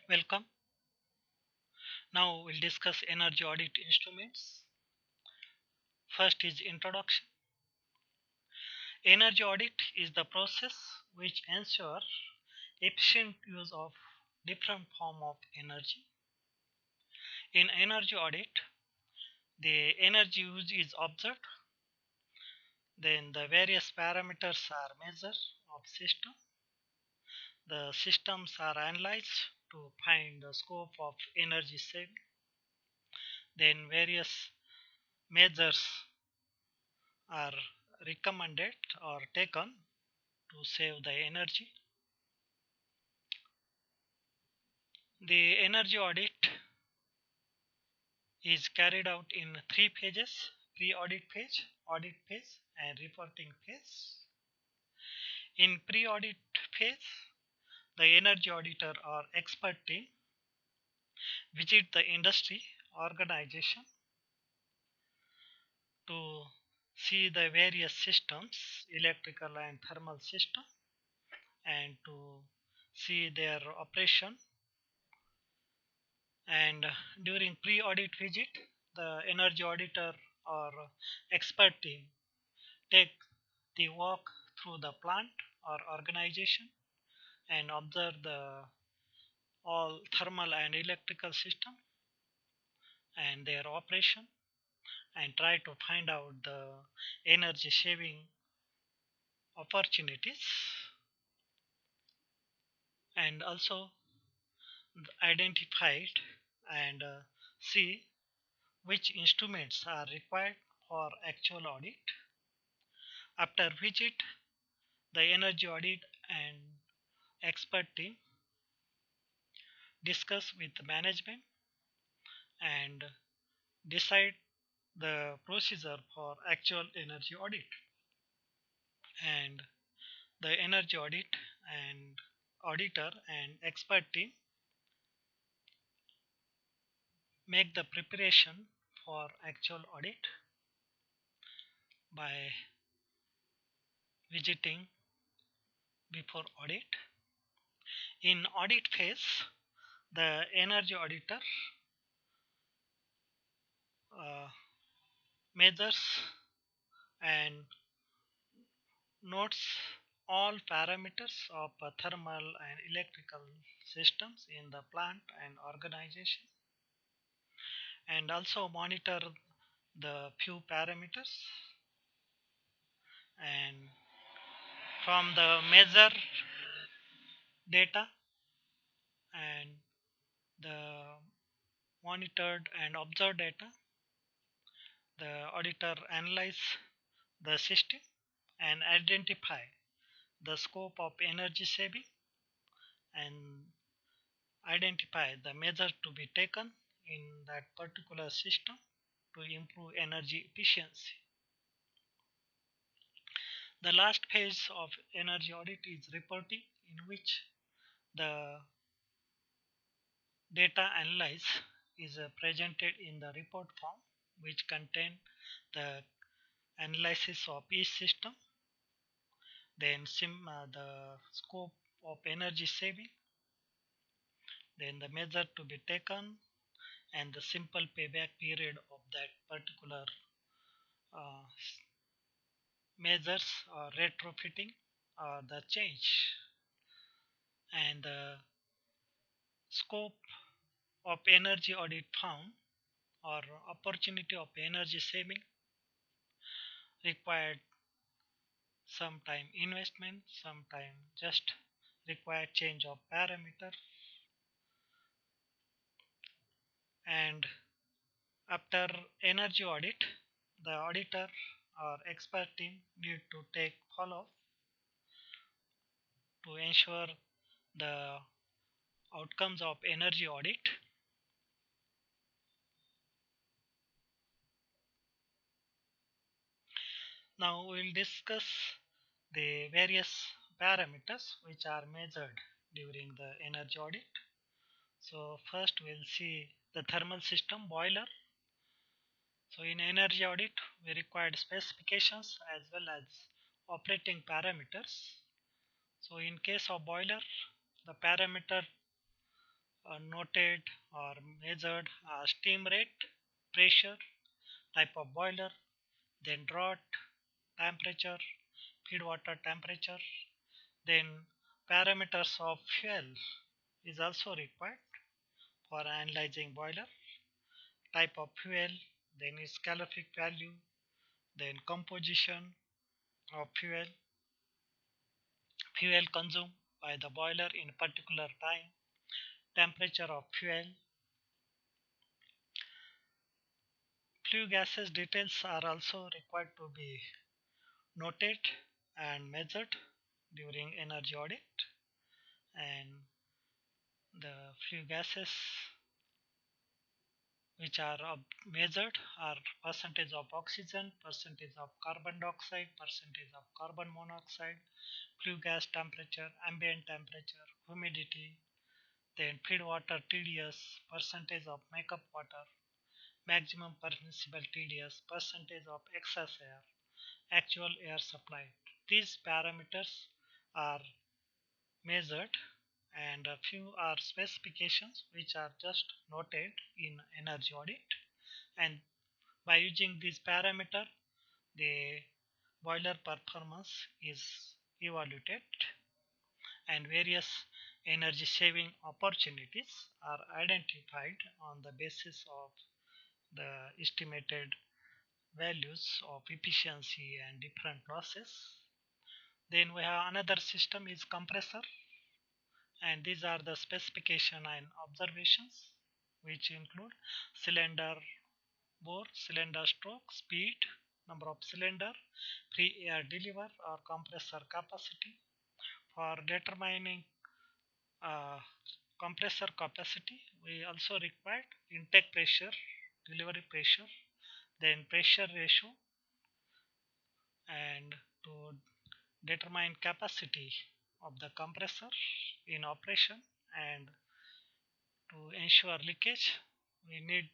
Welcome. Now we'll discuss energy audit instruments. First is introduction. Energy audit is the process which ensures efficient use of different form of energy. In energy audit, the energy use is observed, then the various parameters are measured of system. The systems are analyzed to find the scope of energy saving. Then various measures are recommended or taken to save the energy. The energy audit is carried out in three phases: pre-audit phase, audit phase, and reporting phase. In pre-audit phase, the energy auditor or expert team visit the industry organization to see the various systems, electrical and thermal system, and to see their operation. And during pre-audit visit, the energy auditor or expert team take the walk through the plant or organization and observe the all thermal and electrical system and their operation and try to find out the energy saving opportunities, and also identified and see which instruments are required for actual audit. After visit, the energy audit and expert team discuss with management and decide the procedure for actual energy audit. And the energy audit and auditor and expert team make the preparation for actual audit by visiting before audit. In audit phase, the energy auditor uh, measures and notes all parameters of thermal and electrical systems in the plant and organization, and also monitor the few parameters, and from the measure data and the monitored and observed data, the auditor analyze the system and identify the scope of energy saving and identify the measures to be taken in that particular system to improve energy efficiency. The last phase of energy audit is reporting, in which the data analyzed is presented in the report form, which contain the analysis of each system, then the scope of energy saving, then the measure to be taken, and the simple payback period of that particular uh, measures or retrofitting or the change, and the scope of energy audit found or opportunity of energy saving required sometime investment, sometime just required change of parameter. And after energy audit, the auditor or expert team need to take follow to ensure the outcomes of energy audit. Now we will discuss the various parameters which are measured during the energy audit. So first we'll see the thermal system boiler. So in energy audit, we required specifications as well as operating parameters. So in case of boiler, the parameter noted or measured steam rate, pressure, type of boiler, then draught, temperature, feed water temperature, then parameters of fuel is also required for analyzing boiler, type of fuel, then its calorific value, then composition of fuel, fuel consumed by the boiler in particular time, temperature of fuel. Flue gases details are also required to be noted and measured during energy audit, and the flue gases which are measured are percentage of oxygen, percentage of carbon dioxide, percentage of carbon monoxide, flue gas temperature, ambient temperature, humidity, then feed water TDS, percentage of makeup water, maximum permissible TDS, percentage of excess air, actual air supplied. These parameters are measured, and a few are specifications which are just noted in energy audit, and by using this parameter the boiler performance is evaluated and various energy saving opportunities are identified on the basis of the estimated values of efficiency and different losses. Then we have another system is compressor, and these are the specification and observations which include cylinder bore, cylinder stroke, speed, number of cylinder, free air deliver or compressor capacity. For determining uh, compressor capacity, we also require intake pressure, delivery pressure, then pressure ratio, and to determine capacity of the compressor in operation and to ensure leakage, we need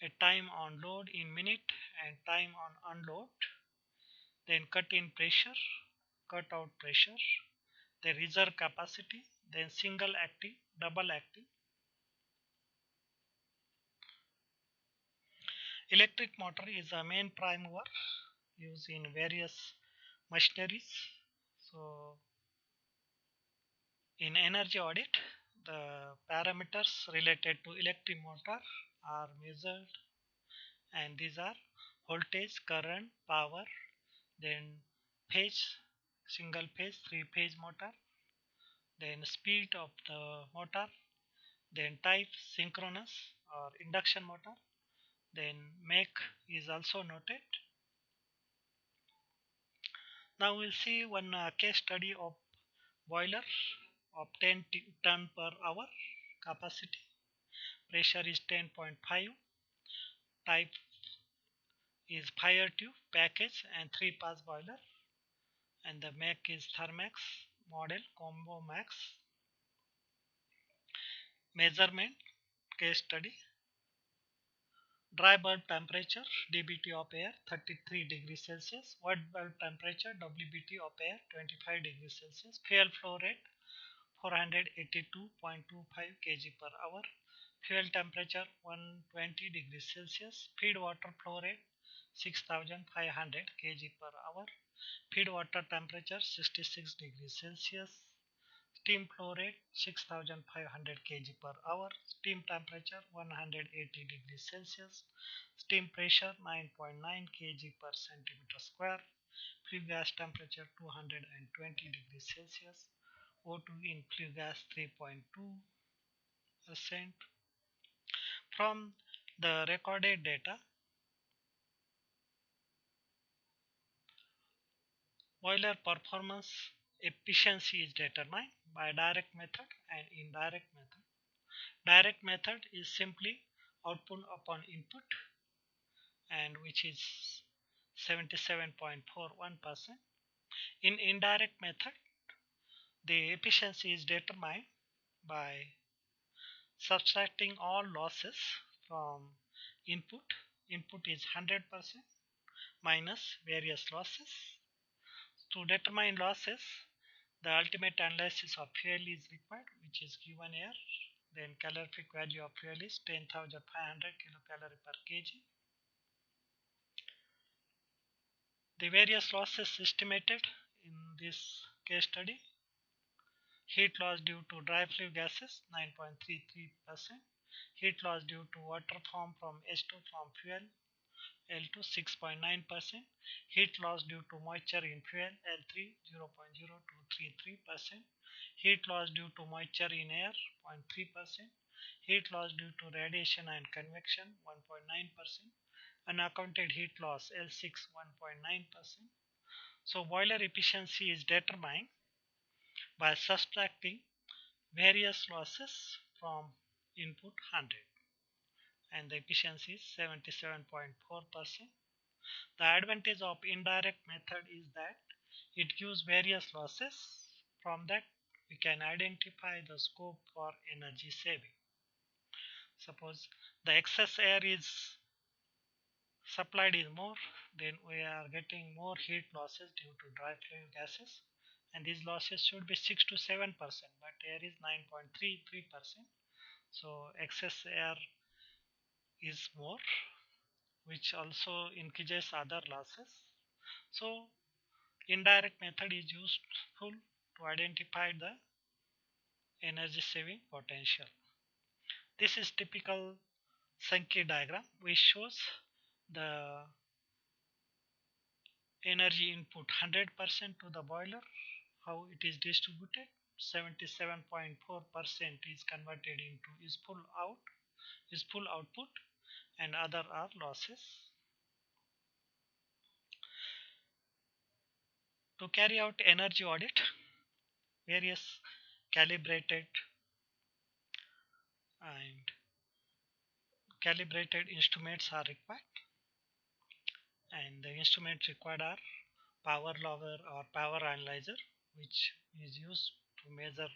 a time on load in minute and time on unload, then cut in pressure, cut out pressure, the reserve capacity, then single acting, double acting. Electric motor is a main prime mover used in various machineries. So in energy audit, the parameters related to electric motor are measured, and these are voltage, current, power, then phase, single phase, three phase motor, then speed of the motor, then type synchronous or induction motor, then make is also noted. Now we'll see one case study of boiler of 10 ton per hour capacity, pressure is 10.5, type is fire tube package and 3 pass boiler, and the make is Thermax model Combo Max. Measurement case study: dry bulb temperature dBT of air 33 degrees Celsius, wet bulb temperature WBT of air 25 degrees Celsius, fuel flow rate 482.25 kg per hour, fuel temperature 120 degrees Celsius, feed water flow rate 6500 kg per hour, feed water temperature 66 degrees Celsius, steam flow rate 6500 kg per hour, steam temperature 180 degrees Celsius, steam pressure 9.9 kg per centimeter square, flue gas temperature 220 degrees Celsius, O2 in flue gas 3.2%. From the recorded data, boiler performance efficiency is determined by direct method and indirect method. Direct method is simply output upon input, and which is 77.41%. In indirect method, the efficiency is determined by subtracting all losses from input. Input is 100% minus various losses. To determine losses, the ultimate analysis of fuel is required, which is given here. Then calorific value of fuel is 10,500 kilocalorie per kg. The various losses estimated in this case study: heat loss due to dry flue gases 9.33%, heat loss due to water formed from H2 from fuel L2 6.9%, heat loss due to moisture in fuel L3 0.0233%, heat loss due to moisture in air 0.3%, heat loss due to radiation and convection 1.9%, unaccounted heat loss L6 1.9%. So boiler efficiency is determined by subtracting various losses from input 100, and the efficiency is 77.4%. The advantage of indirect method is that it gives various losses. From that we can identify the scope for energy saving. Suppose the excess air is supplied is more, then we are getting more heat losses due to dry flue gases, and these losses should be 6 to 7%, but air is 9.33%. So excess air is more, which also increases other losses. So indirect method is useful to identify the energy saving potential. This is typical Sankey diagram which shows the energy input 100% to the boiler, how it is distributed. 77.4% is converted into is full output, and other are losses. To carry out energy audit, various calibrated instruments are required, and the instruments required are power logger or power analyzer, which is used to measure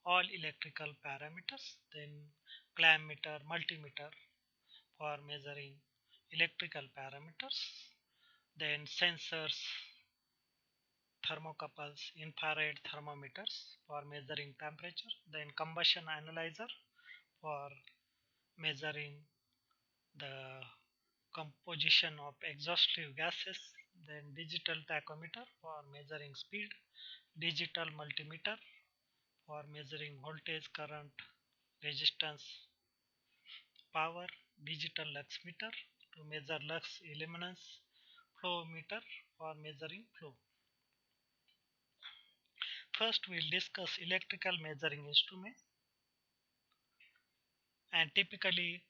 all electrical parameters, then clamp meter, multimeter for measuring electrical parameters, then sensors, thermocouples, infrared thermometers for measuring temperature, then combustion analyzer for measuring the composition of exhaust flue gases, then digital tachometer for measuring speed, digital multimeter for measuring voltage, current, resistance, power, digital lux meter to measure lux luminance, flow meter for measuring flow. First we will discuss electrical measuring instrument, and typically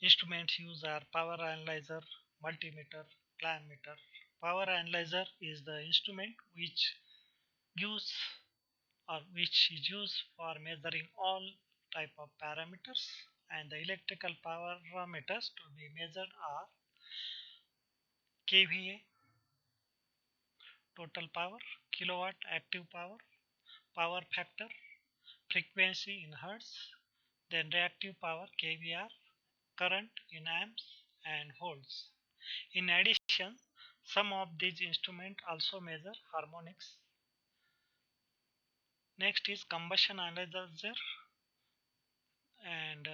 instruments used are power analyzer, multimeter, clamp meter. Power analyzer is the instrument which gives or which is used for measuring all type of parameters, and the electrical parameters to be measured are kVA, total power, kilowatt, active power, power factor, frequency in hertz, then reactive power kVAR, current in amps and volts. In addition, some of these instruments also measure harmonics. Next is combustion analyzer, and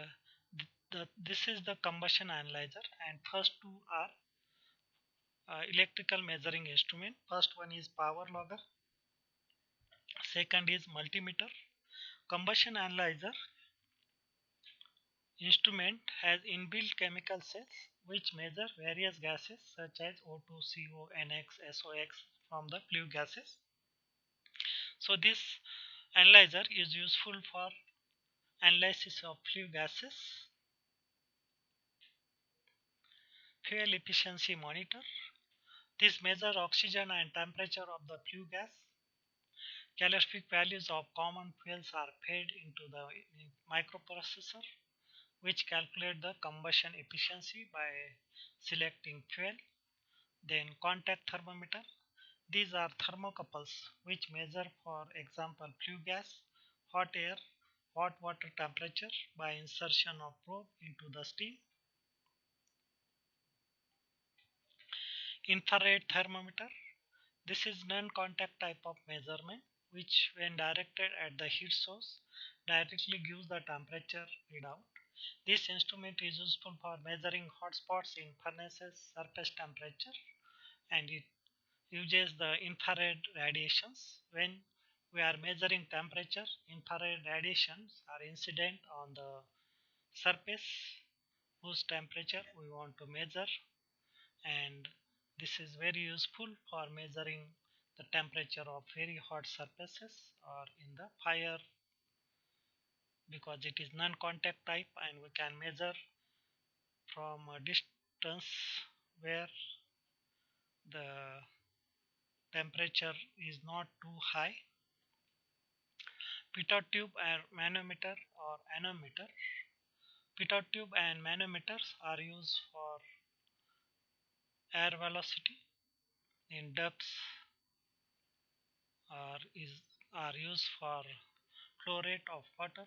this is the combustion analyzer, and first two are electrical measuring instrument. First one is power logger, second is multimeter. Combustion analyzer instrument has inbuilt chemical cells which measure various gases such as O2, CO, NX, SOX from the flue gases. So this analyzer is useful for analysis of flue gases. Fuel efficiency monitor. This measures oxygen and temperature of the flue gas. Calorific values of common fuels are fed into the microprocessor, which calculate the combustion efficiency by selecting fuel. Then contact thermometer. These are thermocouples which measure, for example, flue gas, hot air, hot water temperature by insertion of probe into the steam. Infrared thermometer. This is non-contact type of measurement. which when directed at the heat source directly gives the temperature readout. This instrument is useful for measuring hotspots in furnaces surface temperature, and it uses the infrared radiations. When we are measuring temperature, infrared radiations are incident on the surface whose temperature we want to measure, and this is very useful for measuring the temperature of very hot surfaces or in the fire, because it is non-contact type and we can measure from a distance where the temperature is not too high. Pitot tube and manometer or anemometer. Pitot tube and manometers are used for air velocity in depths, are used for flow rate of water.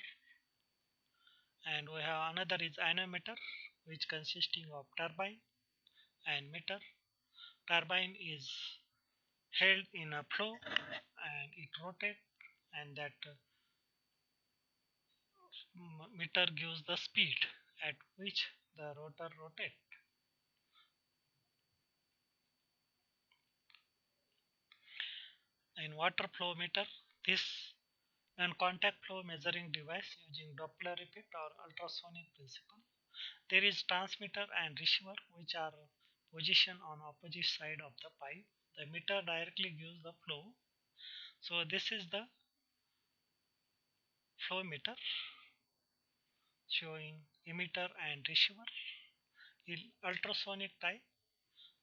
And we have another is anemometer, which consisting of turbine and meter. Turbine is held in a flow and it rotates, and that meter gives the speed at which the rotor rotates. In water flow meter, this non-contact flow measuring device using Doppler effect or ultrasonic principle. There is transmitter and receiver which are positioned on opposite side of the pipe. The meter directly gives the flow. So this is the flow meter showing emitter and receiver. In ultrasonic type,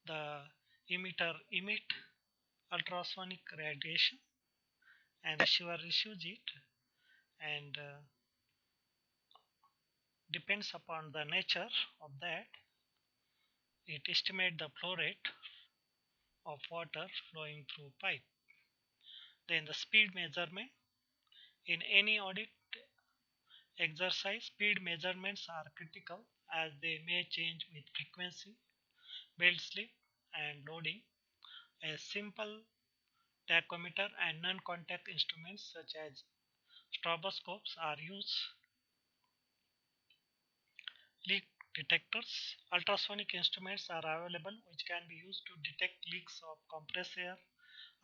the emitter emit ultrasonic radiation and receiver receives it, and depends upon the nature of that, it estimates the flow rate of water flowing through pipe. Then the speed measurement. In any audit exercise, speed measurements are critical as they may change with frequency, belt slip, and loading. A simple tachometer and non-contact instruments such as stroboscopes are used. Leak detectors. Ultrasonic instruments are available which can be used to detect leaks of compressed air,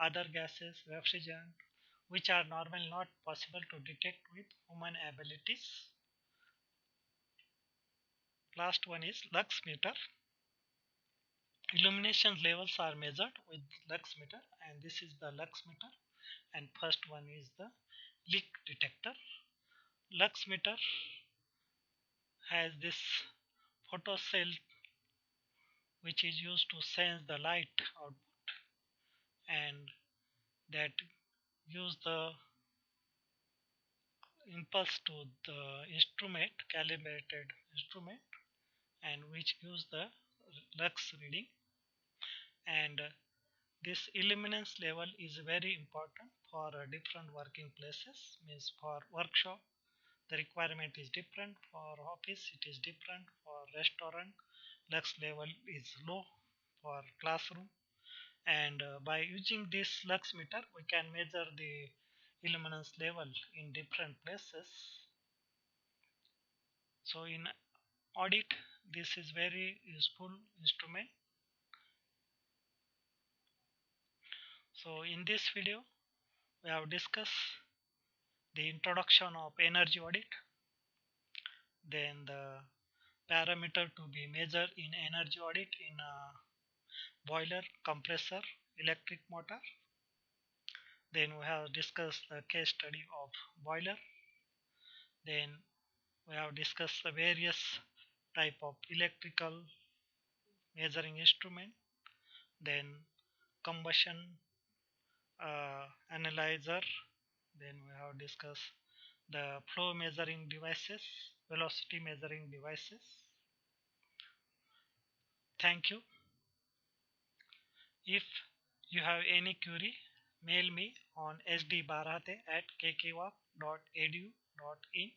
other gases, refrigerant, which are normally not possible to detect with human abilities. Last one is lux meter. Illumination levels are measured with lux meter, and this is the lux meter, and first one is the leak detector. Lux meter has this photocell which is used to sense the light output, and that gives the impulse to the instrument, calibrated instrument, and which gives the lux reading. And this illuminance level is very important for different working places. Means for workshop the requirement is different, for office it is different, for restaurant lux level is low, for classroom. And by using this lux meter we can measure the illuminance level in different places. So in audit this is very useful instrument. So in this video we have discussed the introduction of energy audit, then the parameter to be measured in energy audit in a boiler, compressor, electric motor. Then we have discussed the case study of boiler. Then we have discussed the various type of electrical measuring instrument. Then combustion analyzer. Then we have discussed the flow measuring devices, velocity measuring devices. Thank you. If you have any query, mail me on sdbarhate@kkwac.edu.in.